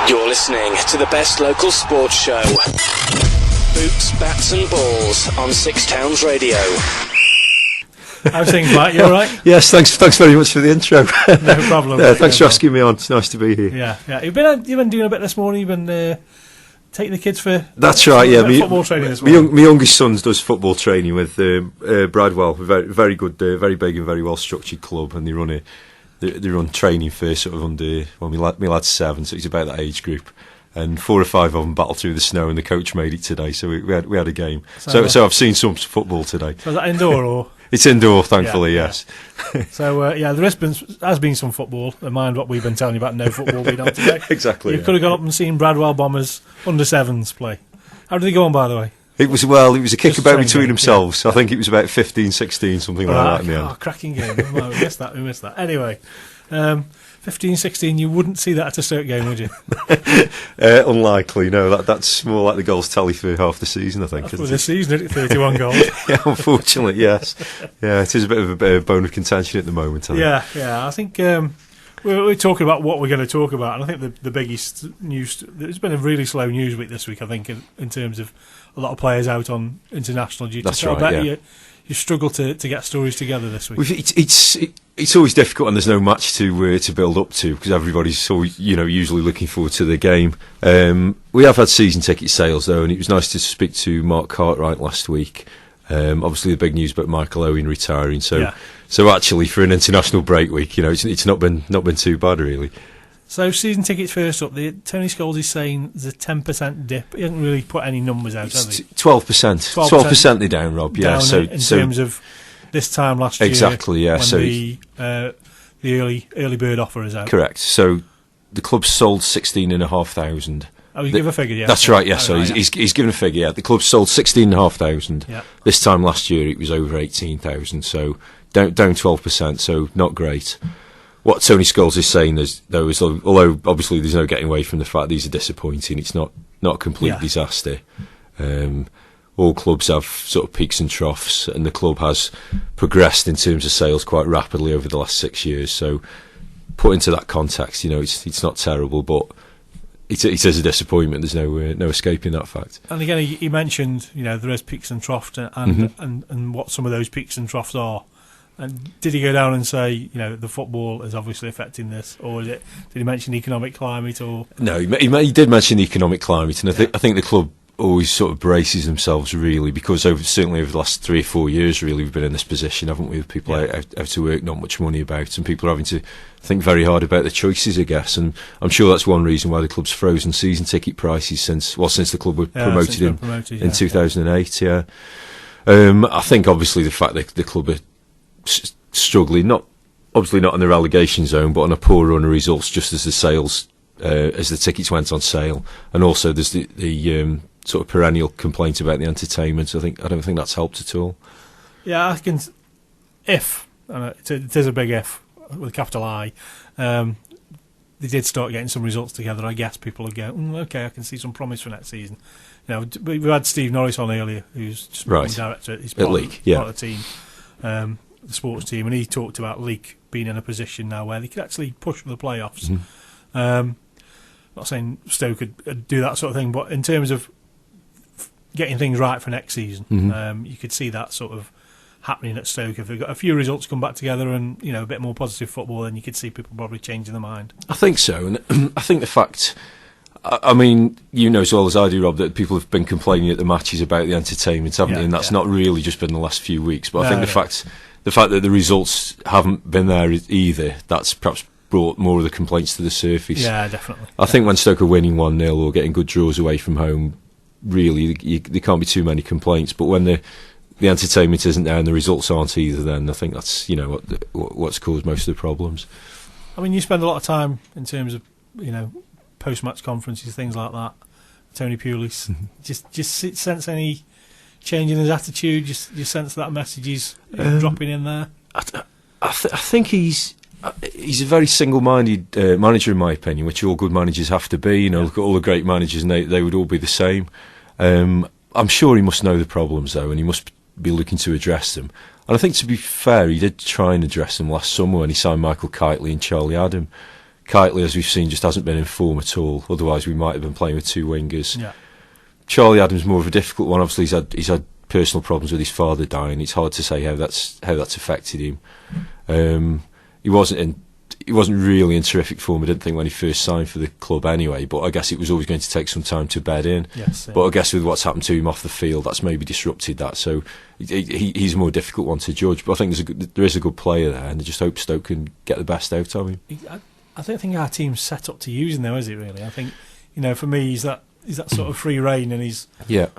You're listening to the best local sports show. Boots, Bats and Balls on Six Towns Radio. How's things, Matt? You all right? Yes, thanks very much for the intro. No problem. Thanks for asking me on. It's nice to be here. Yeah. You've been doing a bit this morning. You've been taking the kids for right. Yeah, football training this morning. My youngest son does football training with Bradwell, very good, very big and very well structured club, and they run training for sort of under. Well, my lad's 7, so he's about that age group. And 4 or 5 of them battled through the snow, and the coach made it today. So we had a game. So I've seen some football today. So is that indoor or? It's indoor, thankfully. Yeah. Yes. So there has been some football. Mind what we've been telling you about no football being on today. Exactly. You could have gone up and seen Bradwell Bombers under 7s play. How did they go on, by the way? It was a kickabout between game, themselves. Yeah. I think it was about 15-16, something like that in the end. Cracking game. We missed that. Anyway, 15-16, you wouldn't see that at a Stoke game, would you? Unlikely, no. That's more like the goals tally for half the season, I think. For the season, isn't it? 31 goals. Yeah, unfortunately, yes. Yeah, it is a bit of a bone of contention at the moment, I think. Yeah. I think we're talking about what we're going to talk about, and I think the biggest news, there's been a really slow news week this week, I think, in terms of a lot of players out on international duty. That's so right, I bet yeah. You struggle to get stories together this week. It's always difficult when there's no match to build up to, because everybody's always, usually looking forward to the game. We have had season ticket sales though, and it was nice to speak to Mark Cartwright last week. Obviously, the big news about Michael Owen retiring. So actually, for an international break week, it's not been too bad really. So season tickets first up. Tony Scholes is saying there's a 10% dip. He hasn't really put any numbers out, has he? 12%. 12% they're down, Rob. Yeah. Down in terms of this time last year. Exactly. Yeah. When the early bird offer is out. Correct. So the club sold 16,500. Oh, you give a figure, yeah. That's right. Yeah. So he's given a figure. Yeah. The club sold 16,500. Yeah. This time last year it was over 18,000. So down 12%. So not great. What Tony Scholes is saying is, though, is although obviously there's no getting away from the fact these are disappointing, it's not a complete disaster. All clubs have sort of peaks and troughs, and the club has progressed in terms of sales quite rapidly over the last 6 years. So, put into that context, it's not terrible, but it is a disappointment. There's no escaping that fact. And again, he mentioned there is peaks and troughs, and what some of those peaks and troughs are. And did he go down and say, the football is obviously affecting this, or did he mention economic climate? Or no, he did mention the economic climate, and I think the club always sort of braces themselves really, because certainly over the last 3 or 4 years, really, we've been in this position, haven't we? With people out to work, not much money about, and people are having to think very hard about the choices, I guess. And I'm sure that's one reason why the club's frozen season ticket prices since the club were promoted in 2008. Yeah, I think obviously the fact that the club are struggling, not in the relegation zone, but on a poor run of results just as the sales, as the tickets went on sale, and also there's the sort of perennial complaint about the entertainment. I don't think that's helped at all. Yeah, I can. It is a big if with a capital I. They did start getting some results together. I guess people will go, okay, I can see some promise for next season. We had Steve Norris on earlier, who's just director. He's part of the team. The sports team, and he talked about Leek being in a position now where they could actually push for the playoffs. Not saying Stoke could do that sort of thing, but in terms of getting things right for next season, you could see that sort of happening at Stoke. If they've got a few results come back together and a bit more positive football, then you could see people probably changing their mind. I think so, and I think the fact, I mean, as well as I do, Rob, that people have been complaining at the matches about the entertainment, haven't they? And that's not really just been the last few weeks, but I think the fact that the results haven't been there either, that's perhaps brought more of the complaints to the surface. Yeah, definitely. I think when Stoke are winning 1-0 or getting good draws away from home, really, there can't be too many complaints. But when the entertainment isn't there and the results aren't either, then I think that's what's caused most of the problems. I mean, you spend a lot of time in terms of post-match conferences, things like that. Tony Pulis, just sense any change in his attitude? Just sense that message is dropping in there. I think he's a very single-minded manager, in my opinion, which all good managers have to be. Look at all the great managers, and they would all be the same. I'm sure he must know the problems, though, and he must be looking to address them. And I think, to be fair, he did try and address them last summer when he signed Michael Kitely and Charlie Adam. Kitely, as we've seen, just hasn't been in form at all. Otherwise, we might have been playing with two wingers. Yeah. Charlie Adams more of a difficult one. Obviously, he's had personal problems with his father dying. It's hard to say how that's affected him. He wasn't really in terrific form, I didn't think, when he first signed for the club anyway, but I guess it was always going to take some time to bed in. Yes, yeah. But I guess with what's happened to him off the field, that's maybe disrupted that, so he's a more difficult one to judge. But I think there is a good player there, and I just hope Stoke can get the best out of him. I don't think our team's set up to use him, though, is it, really? I think, for me, he's that sort of free reign, and he's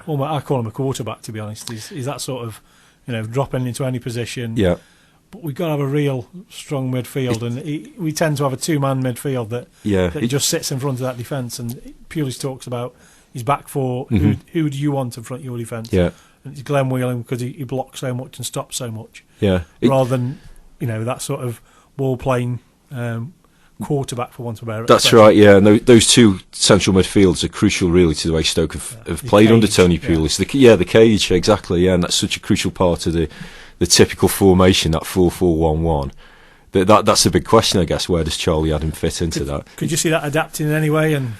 almost, I call him a quarterback, to be honest. He's that sort of, dropping into any position. Yeah. But we've got to have a real strong midfield, and we tend to have a two-man midfield that just sits in front of that defence. And Pulis talks about his back four. Who do you want in front of your defence? Yeah. And it's Glenn Whelan, because he blocks so much and stops so much. Yeah. Rather than that sort of ball-playing quarterback, for want of a better That's expression. right, yeah. And those two central midfields are crucial, really, to the way Stoke have played cage, under Tony Pulis. The cage, exactly, yeah, and that's such a crucial part of the typical formation, that 4-4-1-1. That's the big question, I guess. Where does Charlie Adam fit into that? Could you see that adapting in any way? And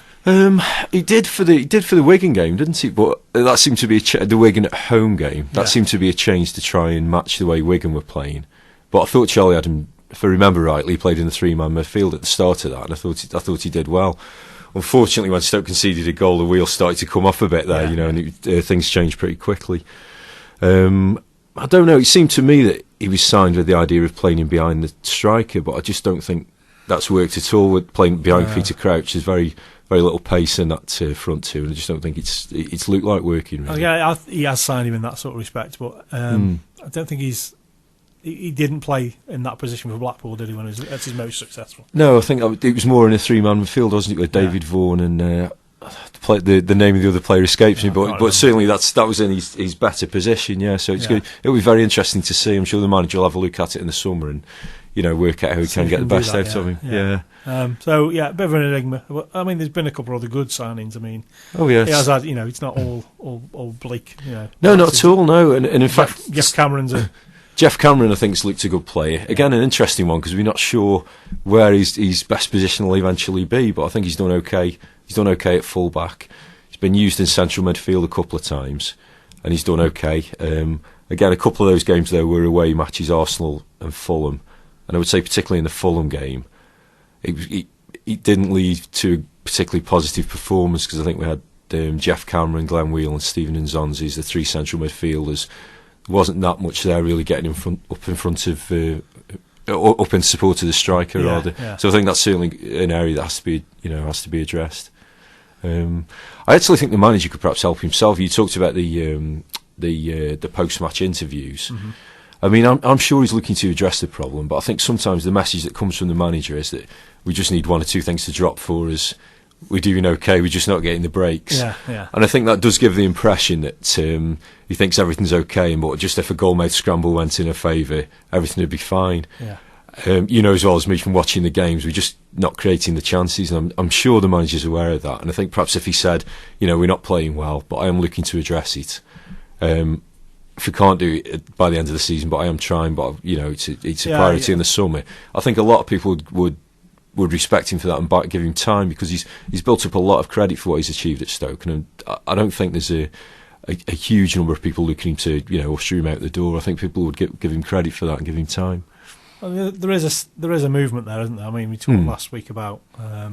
he did for the Wigan game, didn't he? But that seemed to be the Wigan at home game. That seemed to be a change to try and match the way Wigan were playing. But I thought Charlie Adam, if I remember rightly, played in the three-man midfield at the start of that, and I thought he did well. Unfortunately, when Stoke conceded a goal, the wheels started to come off a bit there, and things changed pretty quickly. I don't know. It seemed to me that he was signed with the idea of playing him behind the striker, but I just don't think that's worked at all. With playing behind Peter Crouch, there's very, very little pace in that front two, and I just don't think it's looked like working. Really. He has signed him in that sort of respect, but I don't think he didn't play in that position for Blackpool, did he, when that's his most successful? No, I think it was more in a three-man midfield, wasn't it, with David Vaughan and the name of the other player escapes me, but certainly that was in his better position, so it's good. It'll be very interesting to see. I'm sure the manager will have a look at it in the summer and work out how he can get the best out of him. A bit of an enigma. I mean, there's been a couple of other good signings. I mean, he has had, it's not all bleak. No, not at all. No, and in fact, Jeff Cameron, I think, has looked a good player. Again, an interesting one, because we're not sure where his best position will eventually be, but I think he's done okay. He's done okay at full-back. He's been used in central midfield a couple of times, and he's done okay. Again, a couple of those games, though, were away matches, Arsenal and Fulham. And I would say particularly in the Fulham game, it didn't lead to a particularly positive performance, because I think we had Jeff Cameron, Glenn Whelan and Stephen Nzonzi as the three central midfielders. There wasn't that much there really getting up in support of the striker, rather. Yeah. So I think that's certainly an area that has to be addressed. I actually think the manager could perhaps help himself. You talked about the post-match interviews. Mm-hmm. I mean, I'm sure he's looking to address the problem, but I think sometimes the message that comes from the manager is that we just need one or two things to drop for us. We're doing okay, we're just not getting the breaks. Yeah. And I think that does give the impression that he thinks everything's okay, but just if a goal-made scramble went in a favour, everything would be fine. Yeah. As well as me from watching the games, we're just not creating the chances, and I'm sure the manager's aware of that. And I think perhaps if he said, we're not playing well, but I am looking to address it. If we can't do it by the end of the season, but I am trying, but it's a priority in the summer. I think a lot of people would respect him for that and give him time, because he's built up a lot of credit for what he's achieved at Stoke, and I don't think there's a huge number of people looking to usher him out the door. I think people would give him credit for that and give him time. Well, there is a movement there, isn't there? I mean, we talked last week about I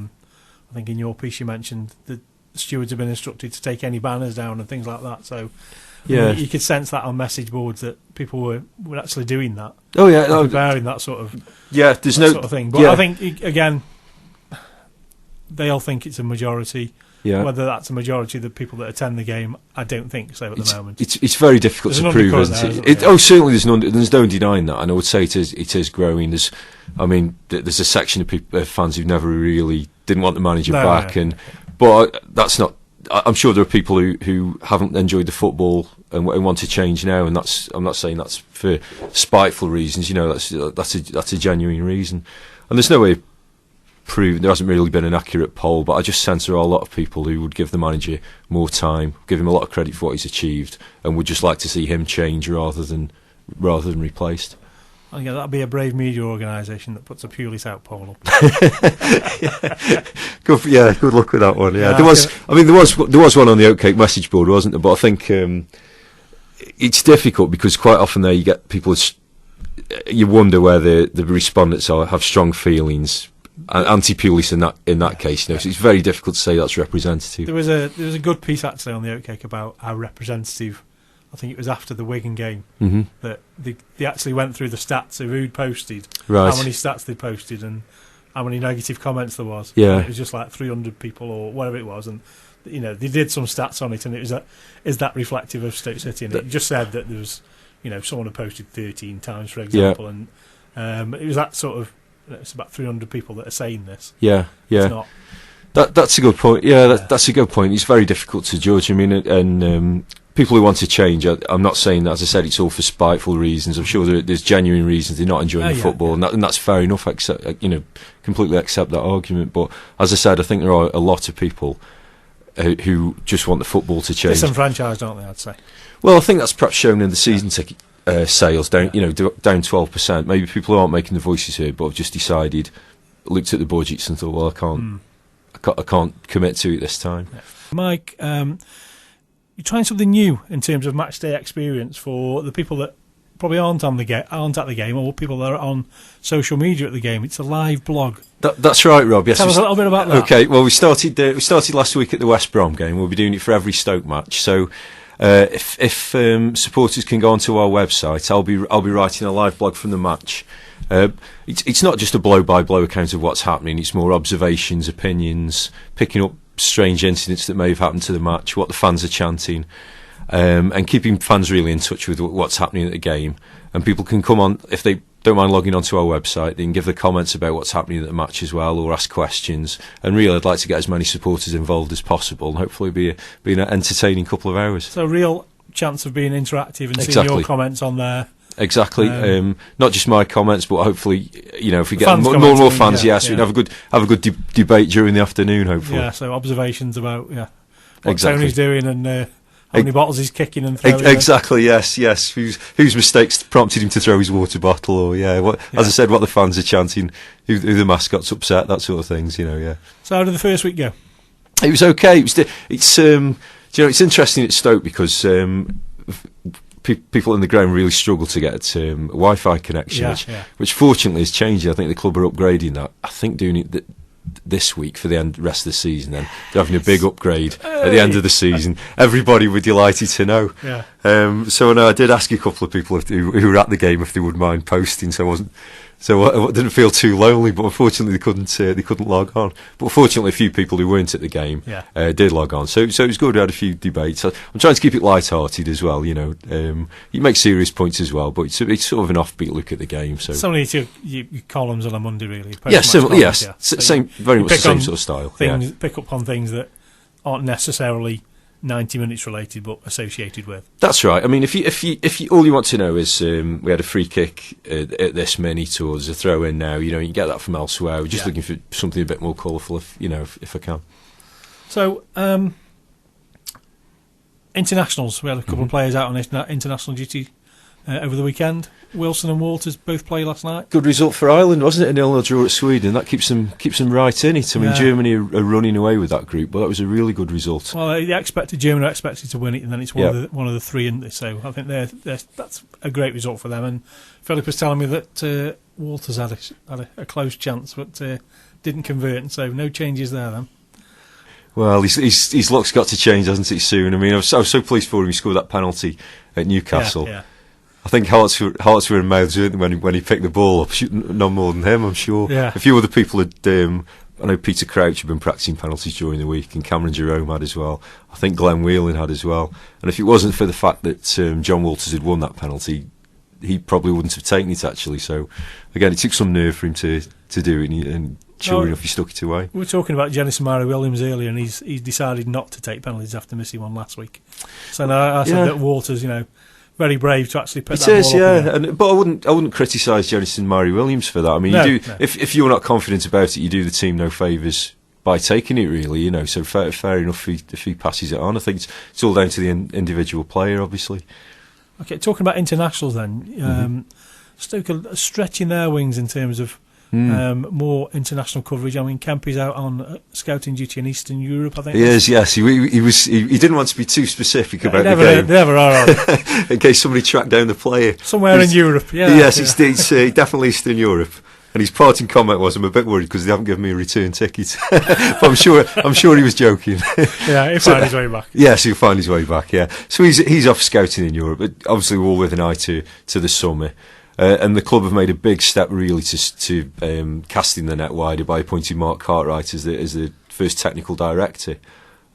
think in your piece you mentioned that the stewards have been instructed to take any banners down and things like that, so you could sense that on message boards that people were actually doing that. Oh yeah, preparing that sort of there's sort of thing. But I think again, they all think it's a majority. Yeah. Whether that's a majority of the people that attend the game, I don't think so at the moment. It's very difficult to prove, isn't it? Certainly there's no denying that, and I would say it is growing. There's a section of fans who never really didn't want the manager back, but that's not. I'm sure there are people who haven't enjoyed the football and want to change now, and I'm not saying that's for spiteful reasons. That's a genuine reason, and there's no way of proving. There hasn't really been an accurate poll, but I just sense there are a lot of people who would give the manager more time, give him a lot of credit for what he's achieved, and would just like to see him change rather than replaced. Oh, yeah, that'd be a brave media organisation that puts a Pulis out poll up. Good luck with that one. Yeah, there was one on the Oatcake message board, wasn't there? But I think it's difficult because quite often there you get people. You wonder where the respondents have strong feelings, anti-Pulis in that case. So it's very difficult to say that's representative. There was a good piece actually on the Oatcake about how representative. I think it was after the Wigan game that they actually went through the stats of who'd posted, how many stats they posted, and how many negative comments there was. Yeah, and it was just like 300 people or whatever it was, and they did some stats on it, and it was is that reflective of Stoke City? And it just said that there was someone had posted 13 times, for example, and it was that sort of. It's about 300 people that are saying this. Yeah. It's not. That's a good point. Yeah, that's a good point. It's very difficult to judge. I mean, and people who want to change, I'm not saying that, as I said, it's all for spiteful reasons. I'm sure there's genuine reasons they're not enjoying the football, and that's fair enough. Completely accept that argument. But as I said, I think there are a lot of people who just want the football to change. Disenfranchised, aren't they? I'd say. Well, I think that's perhaps shown in the season ticket sales down. Down 12%. Maybe people who aren't making the voices heard, but have just decided, looked at the budgets and thought, well, I can't commit to it this time. Yeah. Mike, you're trying something new in terms of match day experience for the people that probably aren't at the game, or people that are on social media at the game. It's a live blog. That's right, Rob. Yes. Tell us a little bit about that. Okay. Well, we started last week at the West Brom game. We'll be doing it for every Stoke match. So, if supporters can go onto our website, I'll be writing a live blog from the match. It's not just a blow-by-blow account of what's happening. It's more observations, opinions, picking up strange incidents that may have happened to the match, what the fans are chanting, and keeping fans really in touch with what's happening at the game. And people can come on, if they don't mind logging onto our website, they can give their comments about what's happening at the match as well, or ask questions. And really, I'd like to get as many supporters involved as possible, and hopefully be an entertaining couple of hours. So, real chance of being interactive and seeing your comments on there. Exactly. Not just my comments, but hopefully, if we get more and more fans, we can have a good debate during the afternoon. Hopefully, so observations about what exactly. Tony's doing and how many bottles he's kicking and throwing. Exactly. Yes. Whose mistakes prompted him to throw his water bottle, or as I said, what the fans are chanting, who the mascot's upset, that sort of things. So how did the first week go? It was okay. It's interesting at Stoke because. People in the ground really struggle to get a Wi-Fi connection, which fortunately is changing. I think the club are upgrading that. I think doing it this week for the rest of the season. Then they're having a big upgrade at the end of the season. Everybody would be delighted to know. Yeah. So I did ask a couple of people who were at the game if they would mind posting. So I didn't feel too lonely, but unfortunately they couldn't log on. But fortunately, a few people who weren't at the game did log on. So it was good. We had a few debates. I'm trying to keep it light-hearted as well. You make serious points as well, but it's sort of an offbeat look at the game. So similar to your columns on a Monday, really. Same, very much the same sort of style. Pick up on things that aren't necessarily 90 minutes related, but associated with. That's right. I mean, if you all you want to know is we had a free kick at this minute, or there's a throw in now. You can get that from elsewhere. We're just looking for something a bit more colourful, if I can. So, internationals. We had a couple of players out on international duty over the weekend. Wilson and Walters both played last night. Good result for Ireland, wasn't it? A 0-0 draw at Sweden. That keeps them right in it. I mean, Germany are running away with that group, but that was a really good result. Well, Germany expected to win it, and then it's one of the three, isn't it? So I think that's a great result for them. And Philip was telling me that Walters had a close chance, but didn't convert, and so no changes there then. Well, his luck's got to change, hasn't it, soon? I mean, I was so pleased for him. He scored that penalty at Newcastle. Yeah. I think hearts were in mouths when he picked the ball up. No more than him, I'm sure. Yeah. A few other people had. I know Peter Crouch had been practicing penalties during the week, and Cameron Jerome had as well. I think Glenn Whelan had as well. And if it wasn't for the fact that John Walters had won that penalty, he probably wouldn't have taken it, actually. So, again, it took some nerve for him to do it, and sure enough, he stuck it away. We were talking about Jennison Murray Williams earlier, and he's decided not to take penalties after missing one last week. So now I said that Walters, very brave to actually put that ball up. But I wouldn't criticise Jennison Murray Williams for that. I mean, if you're not confident about it, you do the team no favours by taking it, really. So fair enough if he passes it on. I think it's all down to the individual player, obviously. Okay, talking about internationals then. Stoke are stretching their wings in terms of more international coverage. I mean, Kempy's out on scouting duty in Eastern Europe, I think. He is, yes. He didn't want to be too specific about the game. They never are. In case somebody tracked down the player. Somewhere in Europe, yeah. Yes, it's definitely Eastern Europe. And his parting comment was, "I'm a bit worried because they haven't given me a return ticket." But I'm sure he was joking. Yeah, he'll find his way back. Yes, he'll find his way back. Yeah, so he's off scouting in Europe, but obviously we're all with an eye to the summer. And the club have made a big step really to casting the net wider by appointing Mark Cartwright as the first technical director.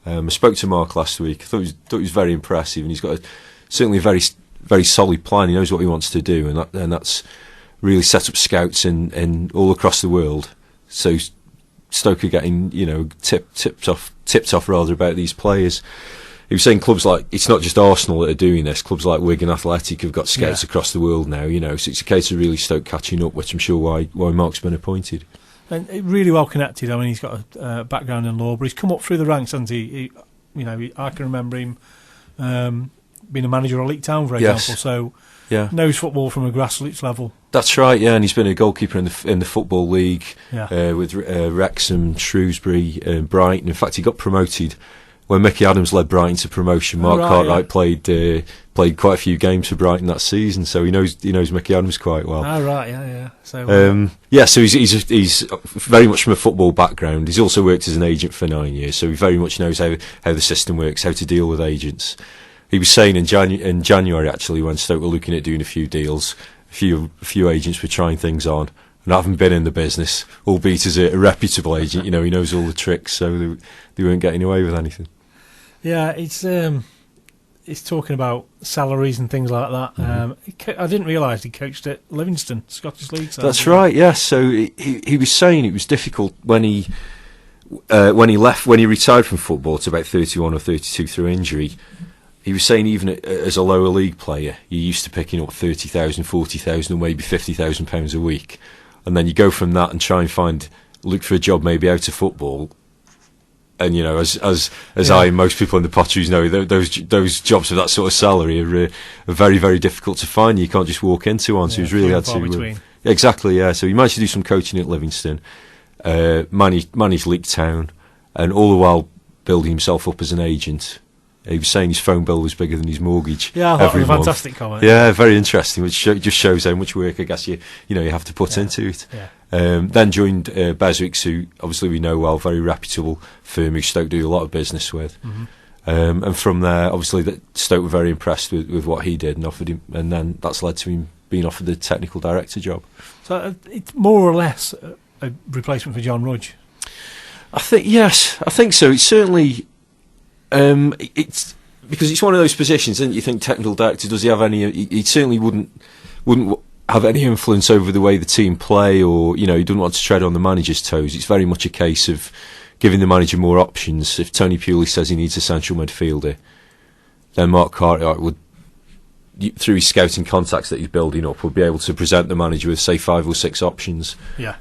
I spoke to Mark last week. I thought he was very impressive, and he's got certainly a very very solid plan. He knows what he wants to do, and that's really set up scouts in all across the world. So Stoke are getting tipped off rather about these players. He was saying clubs like, it's not just Arsenal that are doing this, clubs like Wigan Athletic have got scouts across the world now, so it's a case of really Stoke catching up, which I'm sure why Mark's been appointed. And really well connected. I mean, he's got a background in law, but he's come up through the ranks, hasn't he? I can remember him being a manager of Leek Town, for example, so knows football from a grassroots level. That's right, yeah, and he's been a goalkeeper in the Football League with Wrexham, Shrewsbury, Brighton. In fact, he got promoted when Mickey Adams led Brighton to promotion. Mark Cartwright played quite a few games for Brighton that season, so he knows Mickey Adams quite well. Oh right, yeah. So so he's very much from a football background. He's also worked as an agent for 9 years, so he very much knows how the system works, how to deal with agents. He was saying in January actually, when Stoke were looking at doing a few deals, a few agents were trying things on. And I haven't been in the business, albeit as a reputable agent, he knows all the tricks, so they weren't getting away with anything. Yeah, it's talking about salaries and things like that. Mm-hmm. I didn't realise he coached at Livingston, Scottish League. That's right, yes. So he was saying it was difficult when he retired from football to about 31 or 32 through injury. He was saying even as a lower league player, you're used to picking up 30,000, 40,000 or maybe £50,000 a week. And then you go from that and try and look for a job maybe out of football. And as I and most people in the Potteries know, those jobs with that sort of salary are very very difficult to find. You can't just walk into one. So he's really had to exactly, yeah. So he managed to do some coaching at Livingston, managed Leek Town, and all the while building himself up as an agent. He was saying his phone bill was bigger than his mortgage. Yeah, I thought it was a fantastic comment. Yeah, very interesting, which just shows how much work I guess you have to put into it. Yeah. Then joined Beswicks, who obviously we know well, very reputable firm who Stoke do a lot of business with. Mm-hmm. And from there, obviously, Stoke were very impressed with what he did and offered him, and then that's led to him being offered the technical director job. So it's more or less a replacement for John Rudge. I think so. It's certainly. It's because it's one of those positions, isn't it? You think technical director, does he have any? He certainly wouldn't have any influence over the way the team play, or he doesn't want to tread on the manager's toes. It's very much a case of giving the manager more options. If Tony Pulis says he needs a central midfielder, then Mark Cartwright would, through his scouting contacts that he's building up, would be able to present the manager with say 5 or 6 options. Yeah.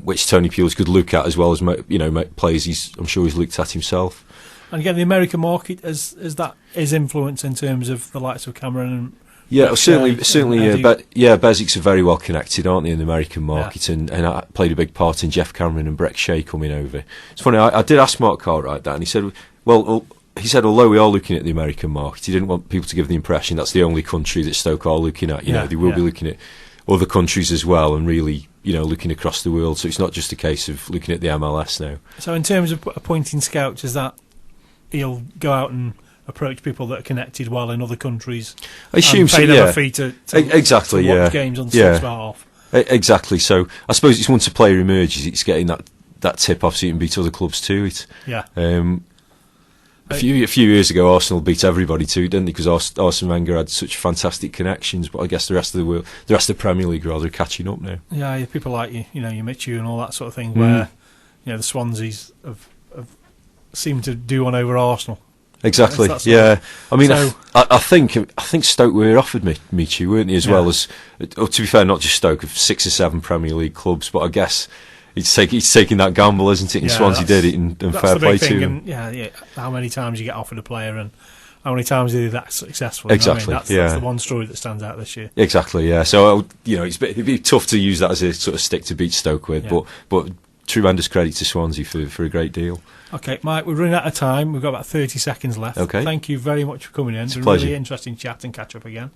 Which Tony Pulis could look at, as well as players I'm sure he's looked at himself. And again, the American market is influence in terms of the likes of Cameron and certainly. Beswicks are very well connected, aren't they, in the American market, and played a big part in Jeff Cameron and Brek Shea coming over. It's funny. I did ask Mark Cartwright that, and he said, although we are looking at the American market, he didn't want people to give the impression that's the only country that Stoke are looking at. They will be looking at other countries as well, and really, looking across the world. So it's not just a case of looking at the MLS now. So in terms of appointing scouts, is that he'll go out and approach people that are connected while in other countries? I assume so. Pay them a fee to exactly, watch games on Stoke's behalf. Exactly. So I suppose it's once a player emerges, it's getting that tip off so you can beat other clubs to it. Yeah. A few years ago, Arsenal beat everybody too, didn't they? Because Arsene Wenger had such fantastic connections. But I guess the rest of the Premier League rather are catching up now. Yeah, people like your Michu and all that sort of thing, where the Swanseas have seemed to do one over Arsenal. Exactly. Yeah. I mean, so, I think Stoke were offered Michu, weren't they? As well as, to be fair, not just Stoke, of 6 or 7 Premier League clubs. But I guess he's taking that gamble, isn't it? And Swansea did it, and fair play to him. Yeah. How many times you get offered a player, and how many times are they that successful? Exactly. That's the one story that stands out this year. Exactly. Yeah. So it'd be tough to use that as a sort of stick to beat Stoke with, but tremendous credit to Swansea for a great deal. Okay, Mike, we're running out of time. We've got about 30 seconds left. Okay. Thank you very much for coming in. It's a really interesting chat and catch up again.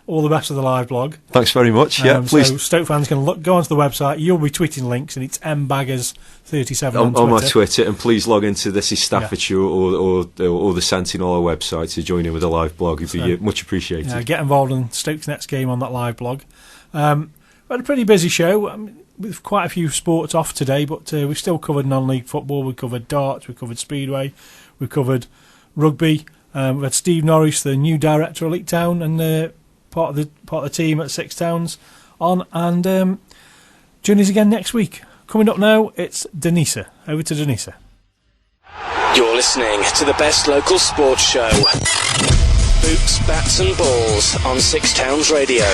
All the best of the live blog. Thanks very much. Please. So Stoke fans can go onto the website. You'll be tweeting links, and it's mbaggers37 on Twitter. On my Twitter, and please log into This Is Staffordshire or the Sentinel website to join in with a live blog. It'd be much appreciated. Yeah, get involved in Stoke's next game on that live blog. We had a pretty busy show. With quite a few sports off today, but we've still covered non-league football. We covered darts, we covered speedway, we covered rugby. We had Steve Norris, the new director of Leek Town, and part of the team at Six Towns on. And join us again next week. Coming up now, it's Denisa. Over to Denisa. You're listening to the best local sports show. Boots, Bats and Balls on Six Towns Radio.